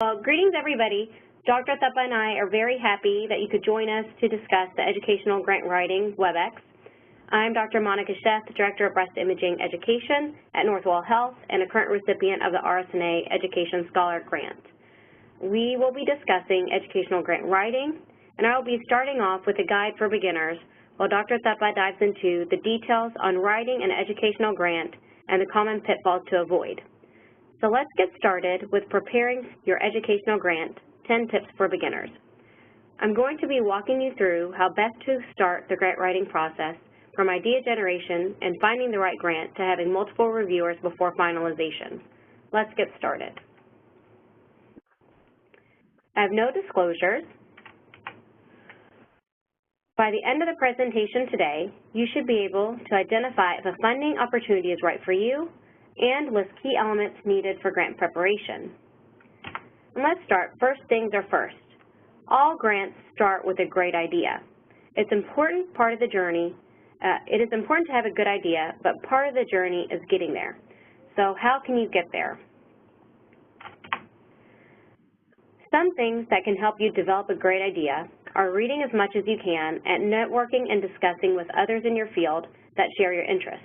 Well, greetings everybody. Dr. Thapa and I are very happy that you could join us to discuss the Educational Grant Writing WebEx. I'm Dr. Sheth, Director of Breast Imaging Education at Northwell Health and a current recipient of the RSNA Education Scholar Grant. We will be discussing educational grant writing, and I will be starting off with a guide for beginners while Dr. Thapa dives into the details on writing an educational grant and the common pitfalls to avoid. So let's get started with preparing your educational grant, 10 tips for beginners. I'm going to be walking you through how best to start the grant writing process from idea generation and finding the right grant to having multiple reviewers before finalization. Let's get started. I have no disclosures. By the end of the presentation today, you should be able to identify if a funding opportunity is right for you and list key elements needed for grant preparation. And let's start. First things are first. All grants start with a great idea. It's an important part of the journey. It is important to have a good idea, but part of the journey is getting there. So how can you get there? Some things that can help you develop a great idea are reading as much as you can and networking and discussing with others in your field that share your interest.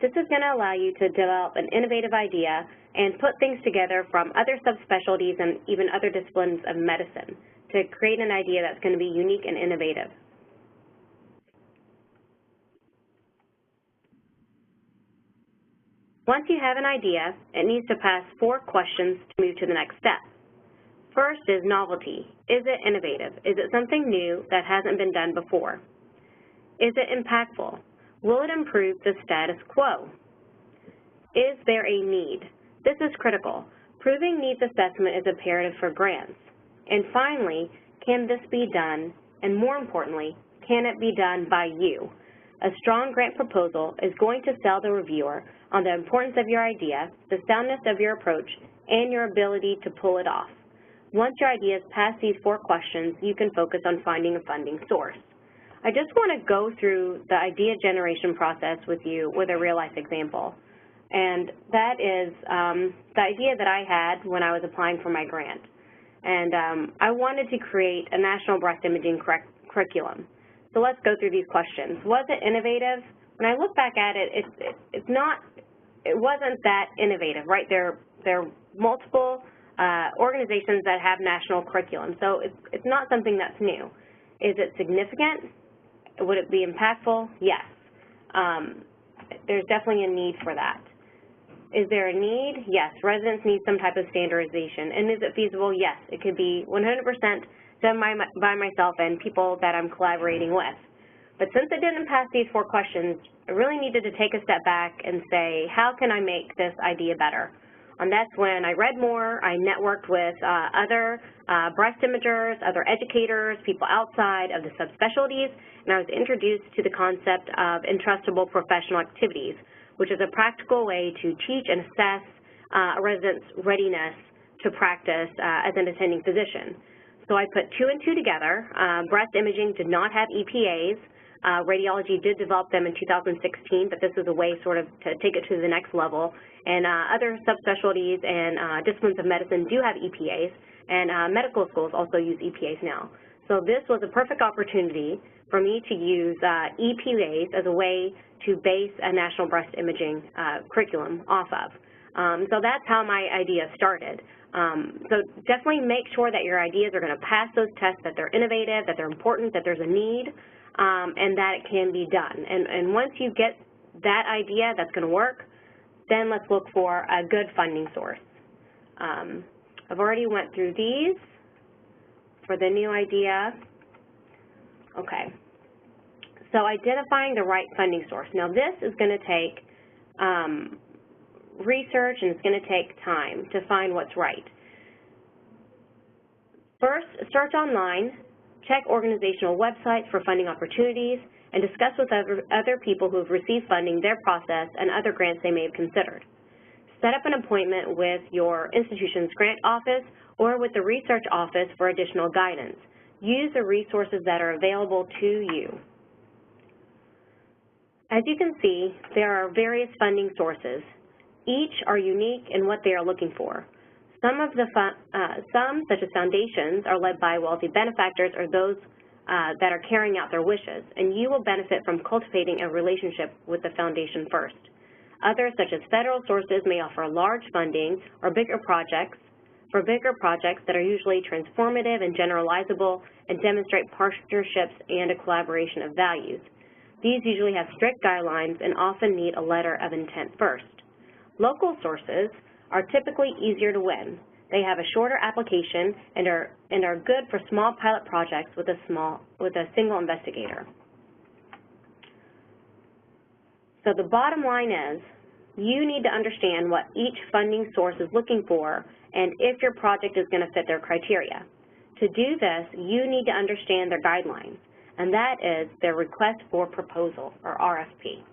This is going to allow you to develop an innovative idea and put things together from other subspecialties and even other disciplines of medicine to create an idea that's going to be unique and innovative. Once you have an idea, it needs to pass 4 questions to move to the next step. First is novelty. Is it innovative? Is it something new that hasn't been done before? Is it impactful? Will it improve the status quo? Is there a need? This is critical. Proving needs assessment is imperative for grants. And finally, can this be done? And more importantly, can it be done by you? A strong grant proposal is going to sell the reviewer on the importance of your idea, the soundness of your approach, and your ability to pull it off. Once your ideas pass these 4 questions, you can focus on finding a funding source. I just want to go through the idea generation process with you with a real-life example. And that is the idea that I had when I was applying for my grant. And I wanted to create a national breast imaging curriculum. So let's go through these questions. Was it innovative? When I look back at it, it wasn't that innovative, right? There are multiple organizations that have national curriculum, so it's not something that's new. Is it significant? Would it be impactful? Yes. There's definitely a need for that. Is there a need? Yes. Residents need some type of standardization. And is it feasible? Yes. It could be 100% done by myself and people that I'm collaborating with. But since it didn't pass these 4 questions, I really needed to take a step back and say, how can I make this idea better? And that's when I read more, I networked with other breast imagers, other educators, people outside of the subspecialties, and I was introduced to the concept of entrustable professional activities, which is a practical way to teach and assess a resident's readiness to practice as an attending physician. So I put 2 and 2 together. Breast imaging did not have EPAs. Radiology did develop them in 2016, but this is a way sort of to take it to the next level. And other subspecialties and disciplines of medicine do have EPAs, and medical schools also use EPAs now. So this was a perfect opportunity for me to use EPAs as a way to base a national breast imaging curriculum off of. So that's how my idea started. So definitely make sure that your ideas are going to pass those tests, that they're innovative, that they're important, that there's a need, and that it can be done. And once you get that idea that's going to work, then let's look for a good funding source. I've already went through these for the new idea. Okay. So identifying the right funding source. Now this is going to take research, and it's going to take time to find what's right. First, search online, check organizational websites for funding opportunities, and discuss with other people who have received funding, their process, and other grants they may have considered. Set up an appointment with your institution's grant office or with the research office for additional guidance. Use the resources that are available to you. As you can see, there are various funding sources. Each are unique in what they are looking for. Some, such as foundations, are led by wealthy benefactors or those that are carrying out their wishes, and you will benefit from cultivating a relationship with the foundation first. Others, such as federal sources, may offer large funding or bigger projects that are usually transformative and generalizable and demonstrate partnerships and a collaboration of values. These usually have strict guidelines and often need a letter of intent first. Local sources are typically easier to win. They have a shorter application and are good for small pilot projects with a single investigator. So the bottom line is, you need to understand what each funding source is looking for and if your project is going to fit their criteria. To do this, you need to understand their guidelines, and that is their request for proposal, or RFP.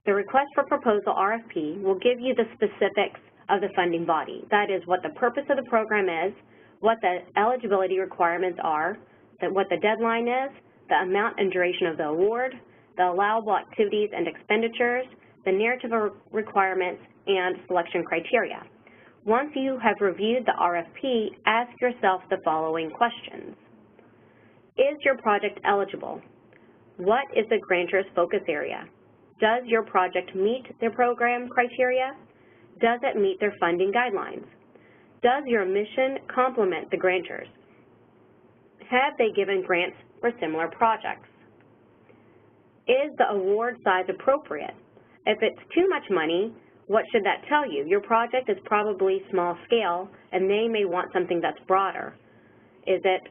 The request for proposal, RFP, will give you the specifics of the funding body. That is what the purpose of the program is, what the eligibility requirements are, what the deadline is, the amount and duration of the award, the allowable activities and expenditures, the narrative requirements, and selection criteria. Once you have reviewed the RFP, ask yourself the following questions. Is your project eligible? What is the grantor's focus area? Does your project meet their program criteria? Does it meet their funding guidelines? Does your mission complement the grantors? Have they given grants for similar projects? Is the award size appropriate? If it's too much money, what should that tell you? Your project is probably small scale, and they may want something that's broader. Is it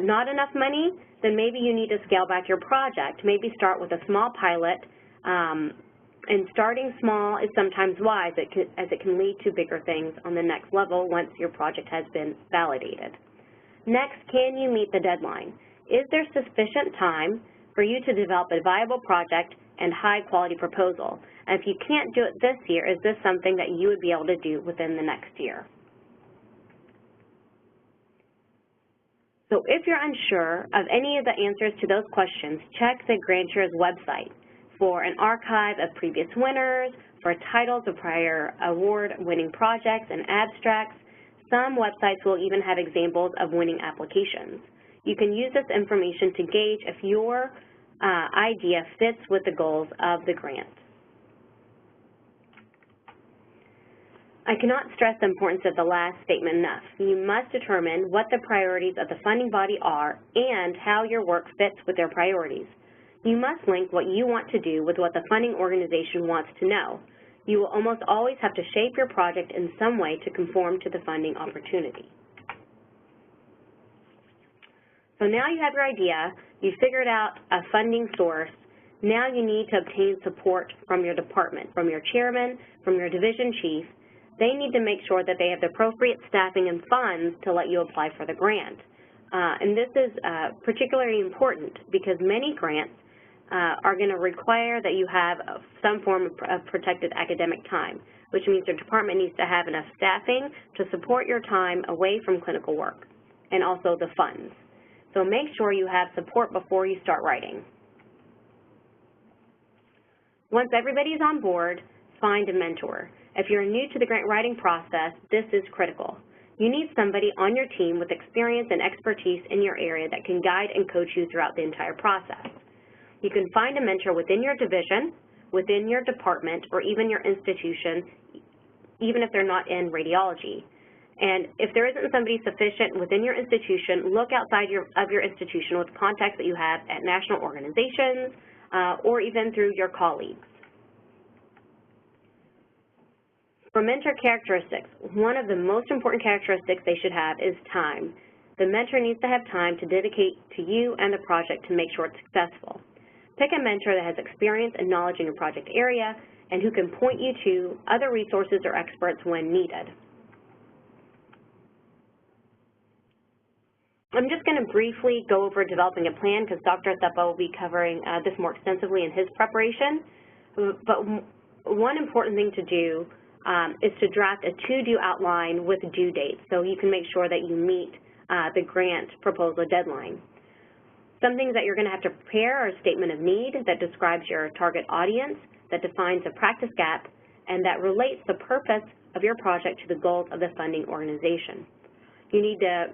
not enough money? Then maybe you need to scale back your project. Maybe start with a small pilot, and starting small is sometimes wise as it can lead to bigger things on the next level once your project has been validated. Next, can you meet the deadline? Is there sufficient time for you to develop a viable project and high-quality proposal? And if you can't do it this year, is this something that you would be able to do within the next year? So if you're unsure of any of the answers to those questions, check the grantor's website for an archive of previous winners, for titles of prior award-winning projects and abstracts. Some websites will even have examples of winning applications. You can use this information to gauge if your idea fits with the goals of the grant. I cannot stress the importance of the last statement enough. You must determine what the priorities of the funding body are and how your work fits with their priorities. You must link what you want to do with what the funding organization wants to know. You will almost always have to shape your project in some way to conform to the funding opportunity. So now you have your idea, you figured out a funding source. Now you need to obtain support from your department, from your chairman, from your division chief. They need to make sure that they have the appropriate staffing and funds to let you apply for the grant. And this is particularly important because many grants are going to require that you have some form of protected academic time, which means your department needs to have enough staffing to support your time away from clinical work, and also the funds. So make sure you have support before you start writing. Once everybody is on board, find a mentor. If you're new to the grant writing process, this is critical. You need somebody on your team with experience and expertise in your area that can guide and coach you throughout the entire process. You can find a mentor within your division, within your department, or even your institution, even if they're not in radiology. And if there isn't somebody sufficient within your institution, look outside of your institution with contacts that you have at national organizations or even through your colleagues. For mentor characteristics, one of the most important characteristics they should have is time. The mentor needs to have time to dedicate to you and the project to make sure it's successful. Pick a mentor that has experience and knowledge in your project area and who can point you to other resources or experts when needed. I'm just going to briefly go over developing a plan because Dr. Thapa will be covering this more extensively in his preparation. But one important thing to do is to draft a to-do outline with due dates so you can make sure that you meet the grant proposal deadline. Some things that you're going to have to prepare are a statement of need that describes your target audience, that defines a practice gap, and that relates the purpose of your project to the goals of the funding organization. You need to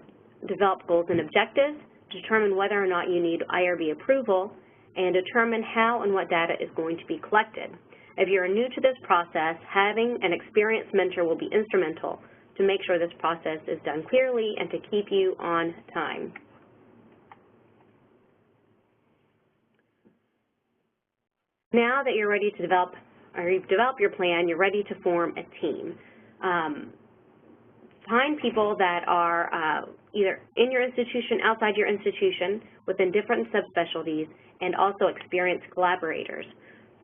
develop goals and objectives, determine whether or not you need IRB approval, and determine how and what data is going to be collected. If you're new to this process, having an experienced mentor will be instrumental to make sure this process is done clearly and to keep you on time. Now that you're ready to develop, or you've developed your plan, you're ready to form a team. Find people that are either in your institution, outside your institution, within different subspecialties, and also experienced collaborators.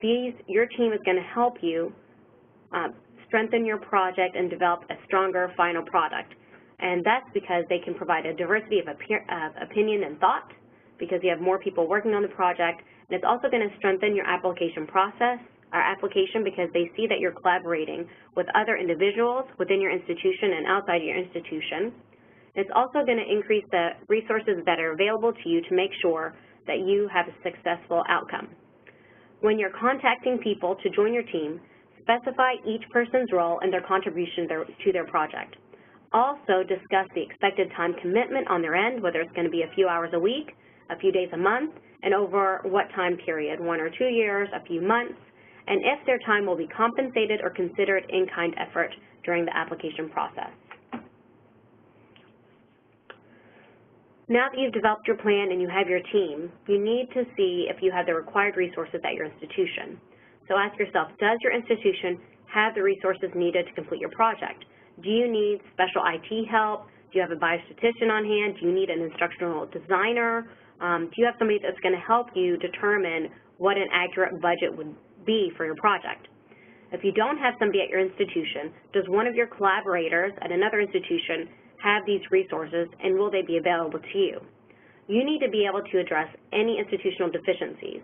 Your team is going to help you strengthen your project and develop a stronger final product. And that's because they can provide a diversity of opinion and thought, because you have more people working on the project. And it's also going to strengthen your application process, our application, because they see that you're collaborating with other individuals within your institution and outside your institution. It's also going to increase the resources that are available to you to make sure that you have a successful outcome. When you're contacting people to join your team, specify each person's role and their contribution to their project. Also discuss the expected time commitment on their end, whether it's going to be a few hours a week, a few days a month, and over what time period, 1 or 2 years, a few months, and if their time will be compensated or considered in-kind effort during the application process. Now that you've developed your plan and you have your team, you need to see if you have the required resources at your institution. So ask yourself, does your institution have the resources needed to complete your project? Do you need special IT help? Do you have a biostatistician on hand? Do you need an instructional designer? Do you have somebody that's going to help you determine what an accurate budget would be for your project? If you don't have somebody at your institution, does one of your collaborators at another institution have these resources, and will they be available to you? You need to be able to address any institutional deficiencies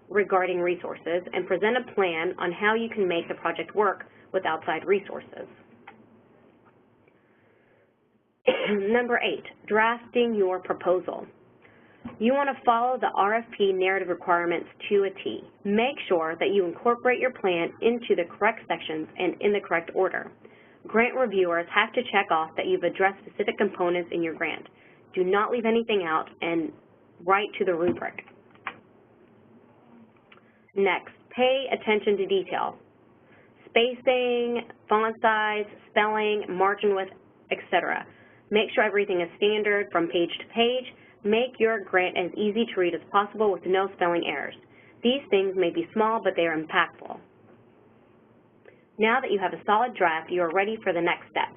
regarding resources and present a plan on how you can make the project work with outside resources. Number 8, drafting your proposal. You want to follow the RFP narrative requirements to a T. Make sure that you incorporate your plan into the correct sections and in the correct order. Grant reviewers have to check off that you've addressed specific components in your grant. Do not leave anything out and write to the rubric. Next, pay attention to detail. Spacing, font size, spelling, margin width, etc. Make sure everything is standard from page to page. Make your grant as easy to read as possible with no spelling errors. These things may be small, but they are impactful. Now that you have a solid draft, you are ready for the next step.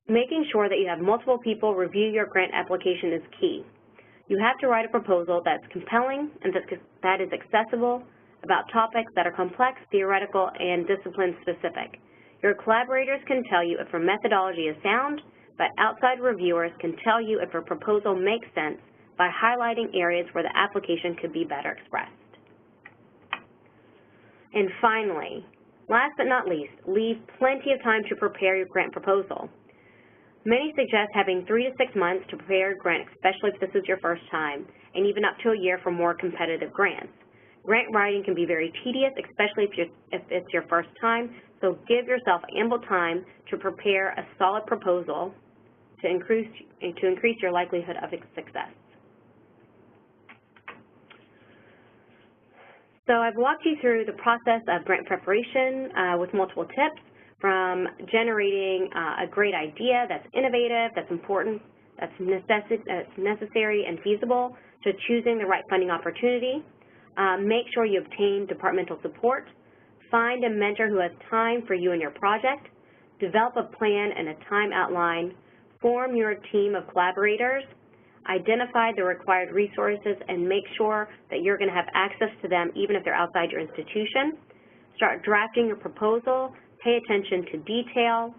Making sure that you have multiple people review your grant application is key. You have to write a proposal that's compelling and that is accessible about topics that are complex, theoretical, and discipline-specific. Your collaborators can tell you if your methodology is sound, but outside reviewers can tell you if a proposal makes sense by highlighting areas where the application could be better expressed. And finally, last but not least, leave plenty of time to prepare your grant proposal. Many suggest having 3 to 6 months to prepare a grant, especially if this is your first time, and even up to a year for more competitive grants. Grant writing can be very tedious, especially if it's your first time, so give yourself ample time to prepare a solid proposal to increase your likelihood of success. So I've walked you through the process of grant preparation with multiple tips, from generating a great idea that's innovative, that's important, that's necessary and feasible, to choosing the right funding opportunity. Make sure you obtain departmental support. Find a mentor who has time for you and your project. Develop a plan and a time outline. Form your team of collaborators. Identify the required resources and make sure that you're going to have access to them even if they're outside your institution. Start drafting your proposal. Pay attention to detail.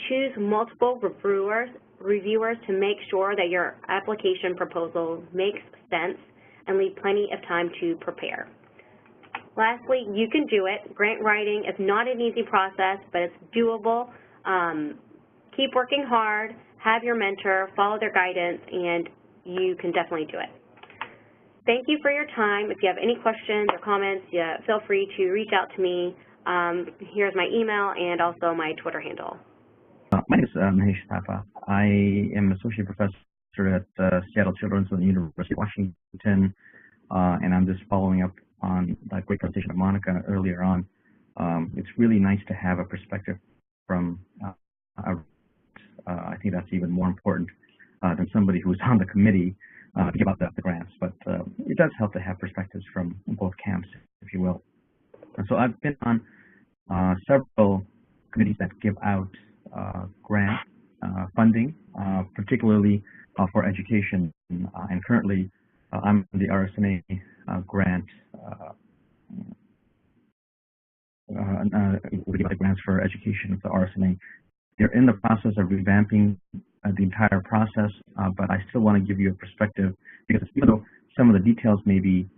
Choose multiple reviewers to make sure that your application proposal makes sense, and leave plenty of time to prepare. Lastly, you can do it. Grant writing is not an easy process, but it's doable. Keep working hard, have your mentor, follow their guidance, and you can definitely do it. thank you for your time. If you have any questions or comments, feel free to reach out to me. Here's my email and also my Twitter handle. My name is Mahesh Thapa. I am associate professor at Seattle Children's University of Washington, and I'm just following up on that great presentation of Monica earlier on. It's really nice to have a perspective from I think that's even more important than somebody who's on the committee to give out the grants, but it does help to have perspectives from both camps, if you will. And so I've been on several committees that give out grant funding, particularly for education, and currently I'm the RSNA grant. We give out grants for education with the RSNA. They're in the process of revamping the entire process, but I still want to give you a perspective, because even though some of the details may be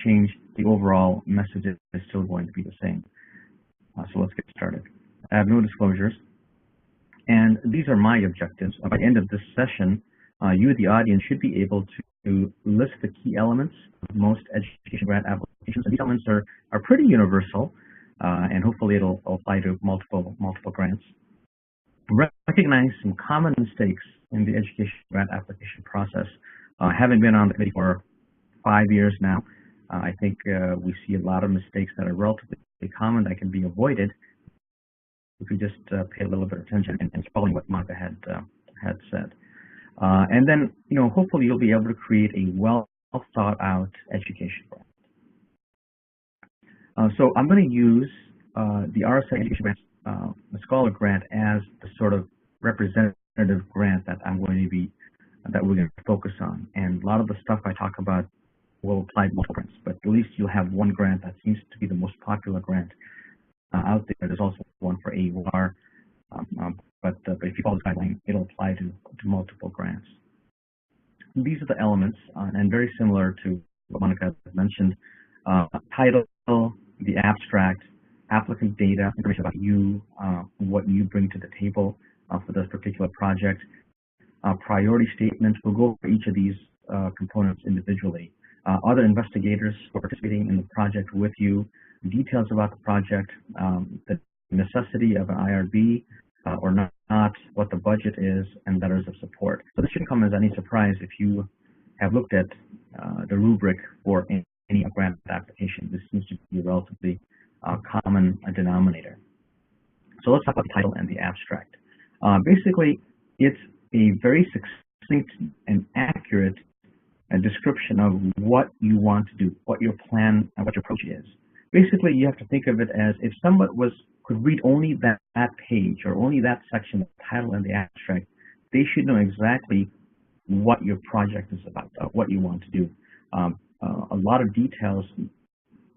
changed, the overall message is still going to be the same. So let's get started. I have no disclosures, and these are my objectives. By the end of this session, you, the audience, should be able to list the key elements of most education grant applications. And these elements are pretty universal, and hopefully it'll apply to multiple grants. Recognize some common mistakes in the education grant application process. Having been on the committee for 5 years now, I think we see a lot of mistakes that are relatively common that can be avoided if we just pay a little bit of attention and following what Monica had said. And then, hopefully you'll be able to create a well thought out education grant. So I'm going to use the RSA Education Grants, the Scholar Grant, as the sort of representative grant that we're going to focus on. And a lot of the stuff I talk about will apply to multiple grants, but at least you'll have one grant that seems to be the most popular grant out there. There's also one for AUR, but if you follow this guideline, it'll apply to multiple grants. These are the elements, and very similar to what Monica mentioned: title, the abstract, applicant data, information about you, what you bring to the table for this particular project, priority statement. We'll go over each of these components individually. Other investigators who are participating in the project with you, details about the project, the necessity of an IRB or not, what the budget is, and letters of support. So this shouldn't come as any surprise if you have looked at the rubric for any grant application. This seems to be a relatively common denominator. So let's talk about the title and the abstract. Basically, it's a very succinct and accurate description of what you want to do, what your plan and what your approach is. Basically, you have to think of it as if someone could read only that page or only that section, the title and the abstract, they should know exactly what your project is about, what you want to do. A lot of details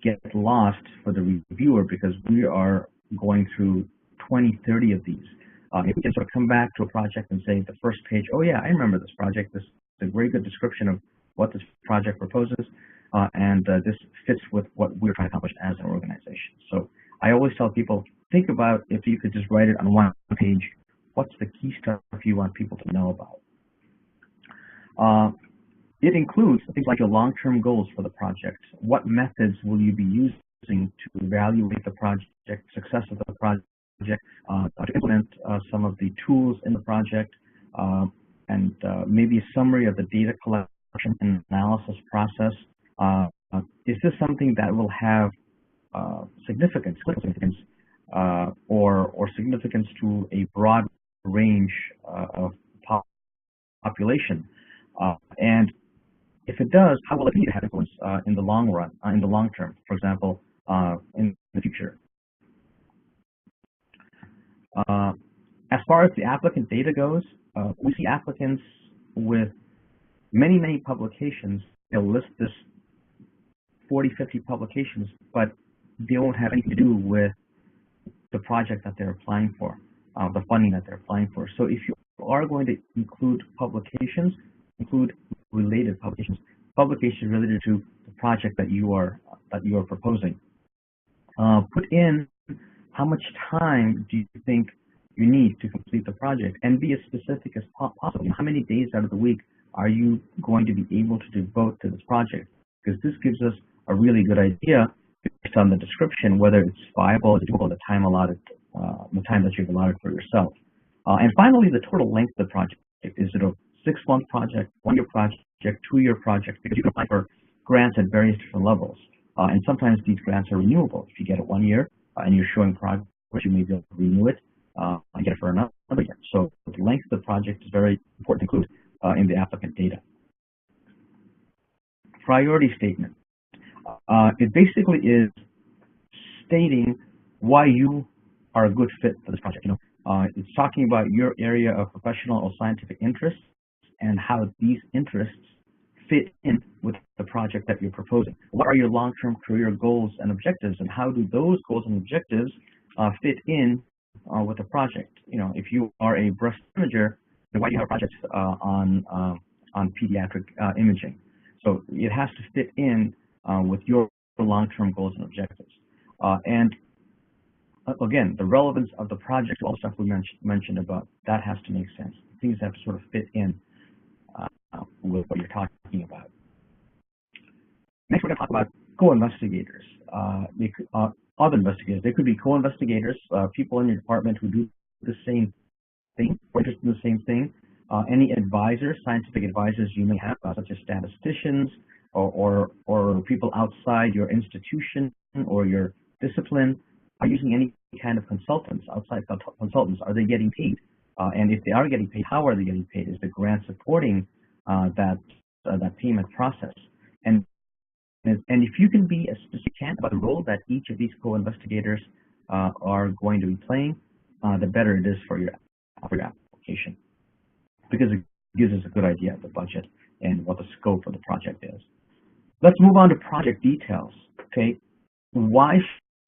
get lost for the reviewer because we are going through 20, 30 of these. If we can sort of come back to a project and say the first page, oh yeah, I remember this project. This is a very good description of what this project proposes, and this fits with what we're trying to accomplish as an organization. So I always tell people, think about if you could just write it on one page, what's the key stuff you want people to know about? It includes things like your long-term goals for the project. What methods will you be using to evaluate the project, success of the project, to implement some of the tools in the project, and maybe a summary of the data collection and analysis process. Is this something that will have significance or significance to a broad range of population? And if it does, how will it be to have influence in the long run, in the long term, for example, in the future? As far as the applicant data goes, we see applicants with many publications. They'll list this 40, 50 publications, but they won't have anything to do with the project that they're applying for, the funding that they're applying for. So if you are going to include publications, include related publications related to the project that you are proposing. Put in how much time do you think you need to complete the project, and be as specific as possible. How many days out of the week are you going to be able to devote to this project? Because this gives us a really good idea based on the description whether it's viable, it's doable, the time allotted, the time that you've allotted for yourself. And finally, the total length of the project. Is it a 6-month project, 1-year project, 2-year project? Because you can apply for grants at various different levels. And sometimes these grants are renewable. If you get it 1 year and you're showing progress, you may be able to renew it and get it for another year. So the length of the project is very important to include in the applicant data. Priority statement. It basically is stating why you are a good fit for this project. It's talking about your area of professional or scientific interests and how these interests fit in with the project that you're proposing. What are your long-term career goals and objectives, and how do those goals and objectives fit in with the project? If you are a breast imager, then why do you have a project on pediatric imaging? So it has to fit in with your long-term goals and objectives. And again, the relevance of the project, all the stuff we mentioned about, that has to make sense. Things have to sort of fit in with what you're talking about. Next, we're going to talk about co-investigators. Other investigators. They could be co-investigators, people in your department who do the same thing, or interested in the same thing. Any advisors, scientific advisors you may have, such as statisticians or people outside your institution or your discipline, are using any kind of consultants, outside consultants. Are they getting paid? And if they are getting paid, how are they getting paid? Is the grant supporting that payment process? And if you can be as specific about the role that each of these co-investigators are going to be playing, the better it is for your application, because it gives us a good idea of the budget and what the scope of the project is. Let's move on to project details. Okay, why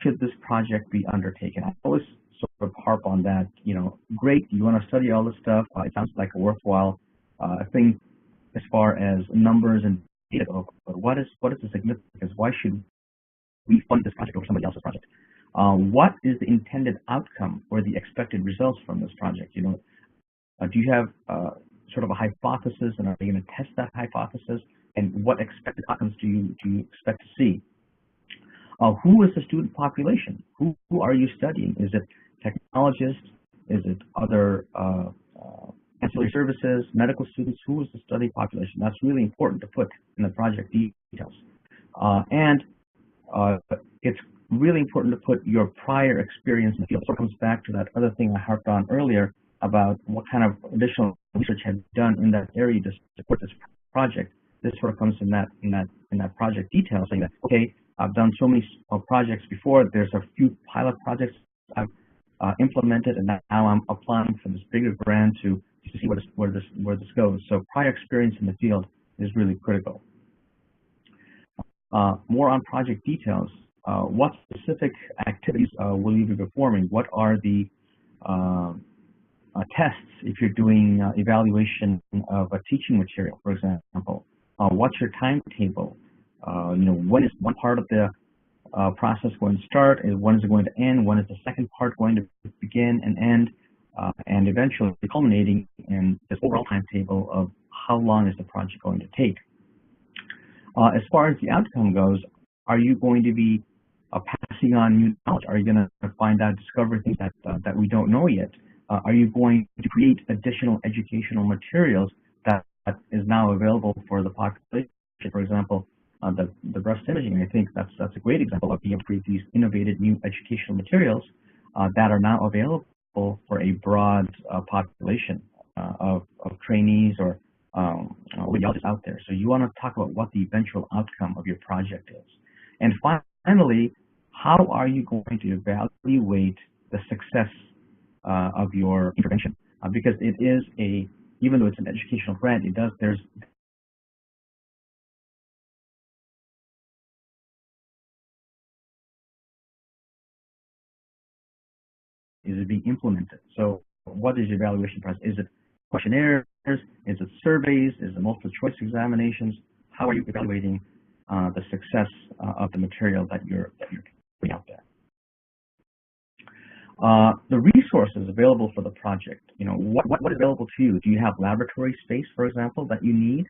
should this project be undertaken? I always sort of harp on that. Great, you want to study all this stuff. It sounds like a worthwhile thing as far as numbers and data go. But what is the significance? Why should we fund this project over somebody else's project? What is the intended outcome or the expected results from this project? Do you have sort of a hypothesis, and are they going to test that hypothesis? And what expected outcomes do you expect to see? Who is the student population? Who are you studying? Is it technologists? Is it other ancillary services, medical students? Who is the study population? That's really important to put in the project details. And it's really important to put your prior experience in the field. So it comes back to that other thing I harped on earlier about what kind of additional research have you done in that area to support this project. This sort of comes in that project detail, saying that, okay, I've done so many projects before. There's a few pilot projects I've implemented, and now I'm applying for this bigger grant to see where this goes. So prior experience in the field is really critical. More on project details. What specific activities will you be performing? What are the tests if you're doing evaluation of a teaching material, for example? What's your timetable? When is one part of the process going to start, and when is it going to end? When is the second part going to begin and end? And eventually culminating in this overall timetable of how long is the project going to take. As far as the outcome goes, are you going to be passing on new knowledge? Are you going to find out, discover things that we don't know yet? Are you going to create additional educational materials that is now available for the population? For example, the breast imaging, I think that's a great example of being able to create these innovative new educational materials that are now available for a broad population of trainees or radiologists out there. So you want to talk about what the eventual outcome of your project is. And finally, how are you going to evaluate the success of your intervention? Because it is even though it's an educational grant, is it being implemented? So what is the evaluation process? Is it questionnaires? Is it surveys? Is it multiple choice examinations? How are you evaluating the success of the material that you're putting out there? The resources available for the project. You know, what is available to you? Do you have laboratory space, for example, that you need?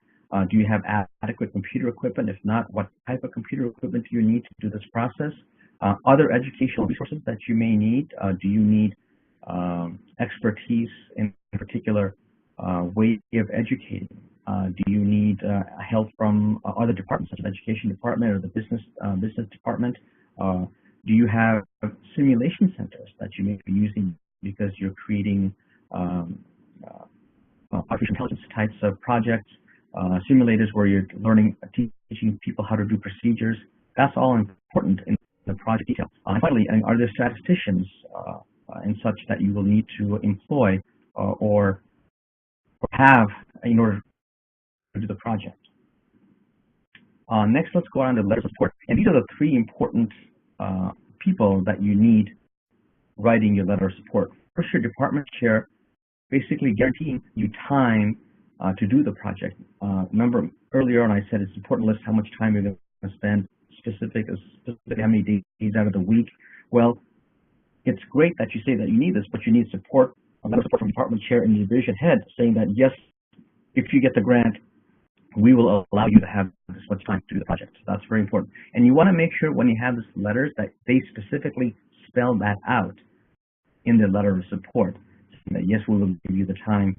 Do you have adequate computer equipment? If not, what type of computer equipment do you need to do this process? Other educational resources that you may need. Do you need expertise in a particular way of educating? Do you need help from other departments, such as the education department or the business department? Do you have simulation centers that you may be using because you're creating artificial intelligence types of projects, simulators where you're teaching people how to do procedures? That's all important in the project detail. And finally, are there statisticians and such that you will need to employ or have in order to do the project? Next, let's go on to letters of support. And these are the three important people that you need writing your letter of support. First, your department chair, basically guaranteeing you time to do the project. Remember earlier on I said it's important to list how much time you're going to spend, specific how many days out of the week. Well, it's great that you say that you need this, but you need support, a letter of support from department chair and the division head saying that yes, if you get the grant, we will allow you to have this much time to do the project. So that's very important. And you want to make sure when you have these letters that they specifically spell that out in the letter of support, saying that yes, we will give you the time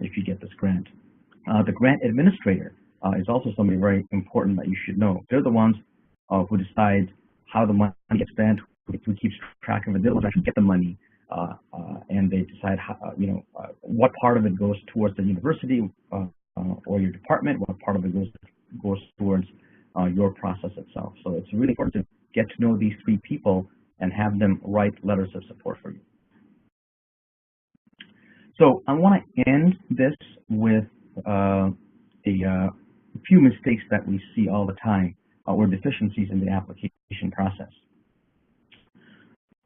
if you get this grant. The grant administrator is also somebody very important that you should know. They're the ones who decide how the money gets spent, who keeps track of it. They're the ones who actually get the money, and they decide how, what part of it goes towards the university or your department, what part of it goes towards your process itself. So it's really important to get to know these three people and have them write letters of support for you. So I want to end this with a few mistakes that we see all the time or deficiencies in the application process.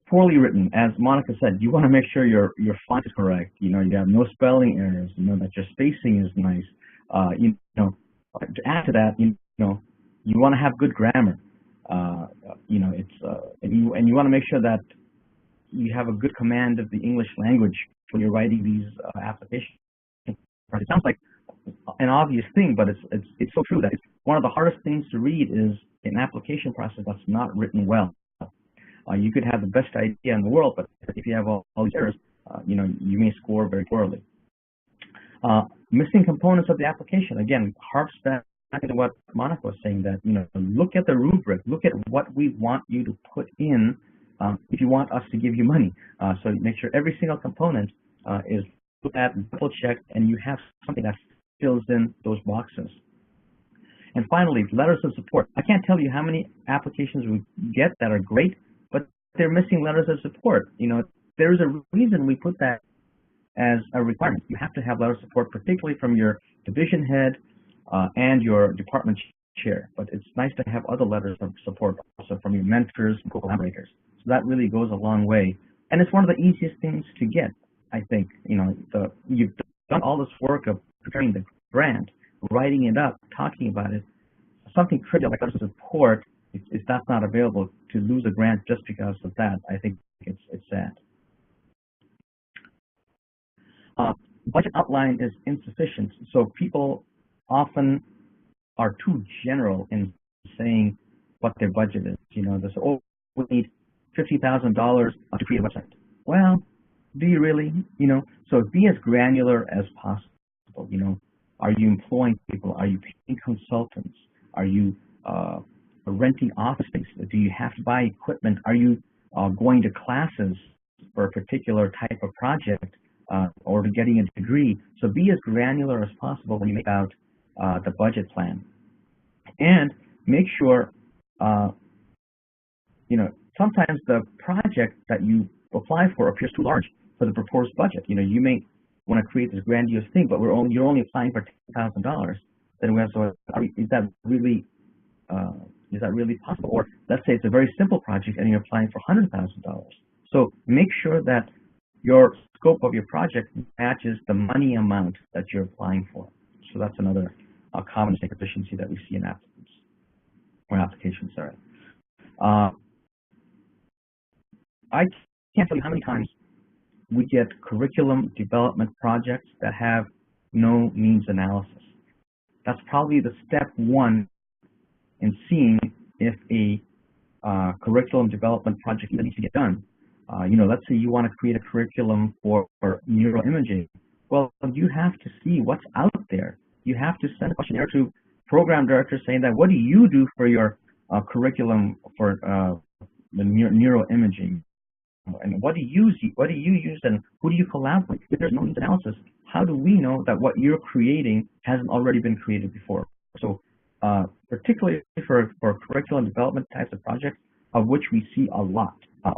Poorly written, as Monica said, you want to make sure your font is correct. You have no spelling errors. That your spacing is nice. To add to that, you want to have good grammar. And you want to make sure that you have a good command of the English language when you're writing these applications. It sounds like an obvious thing, but it's so true that it's one of the hardest things to read is an application process that's not written well. You could have the best idea in the world, but if you have all these errors, you may score very poorly. Missing components of the application, again, harps back to what Monica was saying, that look at the rubric, look at what we want you to put in if you want us to give you money. So make sure every single component is looked at, double checked, and you have something that fills in those boxes. And finally, letters of support. I can't tell you how many applications we get that are great, but they're missing letters of support. There's a reason we put that as a requirement. You have to have letter of support, particularly from your division head and your department chair. But it's nice to have other letters of support also from your mentors and collaborators. So that really goes a long way. And it's one of the easiest things to get, I think. You've done all this work of preparing the grant, writing it up, talking about it. Something trivial like letters of support, if that's not available, to lose a grant just because of that, I think it's sad. Budget outline is insufficient, so people often are too general in saying what their budget is. They say, oh, we need $50,000 to create a website. Well, do you really? So be as granular as possible. Are you employing people? Are you paying consultants? Are you renting office space? Do you have to buy equipment? Are you going to classes for a particular type of project? Or to getting a degree. So be as granular as possible when you make out the budget plan. And make sure, sometimes the project that you apply for appears too large for the proposed budget. You may want to create this grandiose thing, but you're only applying for $10,000. Then we have to, is that really possible? Or let's say it's a very simple project and you're applying for $100,000. So make sure that your scope of your project matches the money amount that you're applying for. So that's another common mistake or deficiency that we see in applicants or applications. Sorry. I can't tell you how many times we get curriculum development projects that have no needs analysis. That's probably the step one in seeing if a curriculum development project needs to get done. Let's say you want to create a curriculum for neuroimaging. Well, you have to see what's out there. You have to send a questionnaire to program directors saying that, what do you do for your curriculum for the neuroimaging? And what do you use, and who do you collaborate? If there's no needs analysis, how do we know that what you're creating hasn't already been created before? So particularly for curriculum development types of projects, of which we see a lot,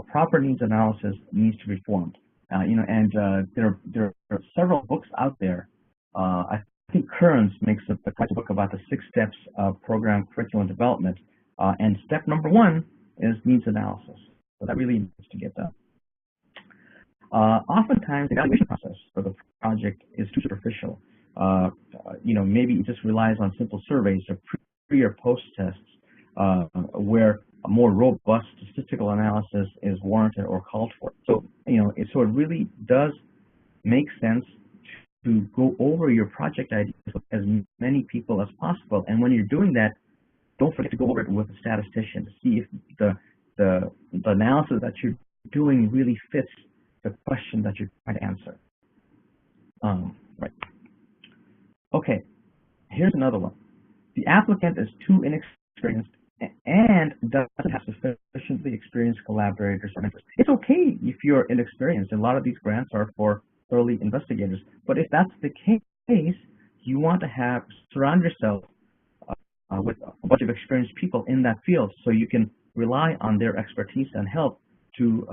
proper needs analysis needs to be formed. There are several books out there. I think Kearns makes a book about the 6 steps of program curriculum development, and step number 1 is needs analysis. So that really needs to get done. Oftentimes, the evaluation process for the project is too superficial. Maybe it just relies on simple surveys or pre or post tests, where a more robust statistical analysis is warranted or called for. So, it really does make sense to go over your project ideas with as many people as possible. And when you're doing that, don't forget to go over it with a statistician to see if the analysis that you're doing really fits the question that you're trying to answer. Right. Okay, here's another one. The applicant is too inexperienced and doesn't have sufficiently experienced collaborators or mentors. It's okay if you're inexperienced. A lot of these grants are for early investigators. But if that's the case, you want to surround yourself with a bunch of experienced people in that field, so you can rely on their expertise and help to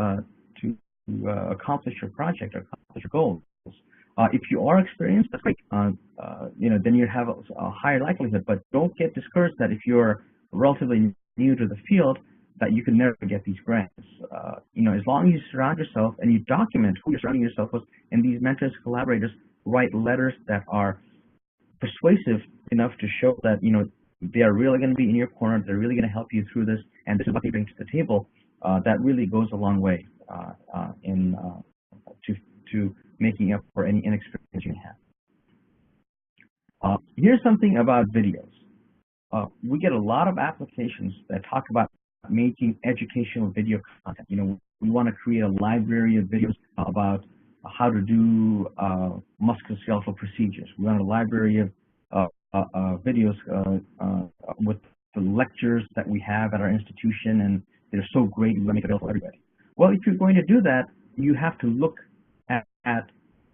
accomplish your project or accomplish your goals. If you are experienced, that's great. Then you have a higher likelihood. But don't get discouraged that if you're relatively new to the field, that you can never get these grants. As long as you surround yourself and you document who you're surrounding yourself with, and these mentors, collaborators write letters that are persuasive enough to show that they are really going to be in your corner, they're really going to help you through this, and this is what they bring to the table. That really goes a long way to making up for any inexperience you have. Here's something about videos. We get a lot of applications that talk about making educational video content. We want to create a library of videos about how to do musculoskeletal procedures. We want a library of videos with the lectures that we have at our institution, and they're so great, we want to make it available to everybody. Well, if you're going to do that, you have to look at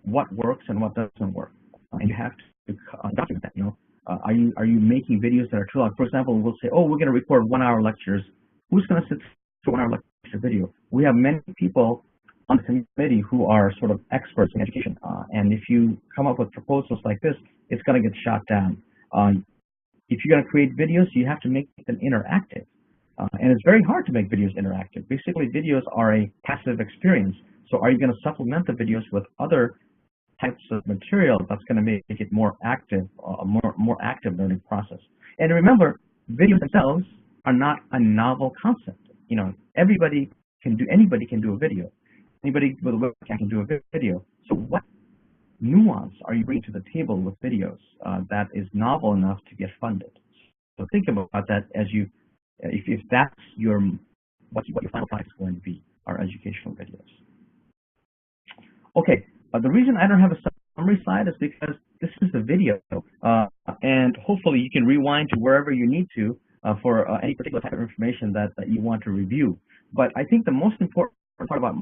what works and what doesn't work, and you have to document that. Are you making videos that are too long? For example, we'll say, oh, we're going to record 1-hour lectures. Who's going to sit through a 1-hour lecture video? We have many people on the committee who are sort of experts in education, and if you come up with proposals like this, it's going to get shot down. If you're going to create videos, you have to make them interactive, and it's very hard to make videos interactive. Basically, videos are a passive experience. So are you going to supplement the videos with other types of material that's going to make it more active, a more active learning process? And remember, videos themselves are not a novel concept. Anybody can do a video. Anybody with a webcam can do a video. So what nuance are you bringing to the table with videos that is novel enough to get funded? So think about that as if that's what your final product is going to be, our educational videos. Okay, the reason I don't have a summary slide is because this is the video, and hopefully you can rewind to wherever you need to for any particular type of information that you want to review. But I think the most important part about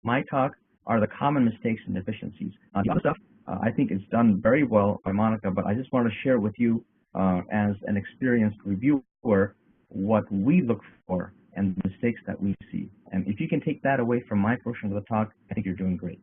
my talk are the common mistakes and deficiencies. The other stuff I think is done very well by Monica, but I just want to share with you as an experienced reviewer what we look for and the mistakes that we see. And if you can take that away from my portion of the talk, I think you're doing great.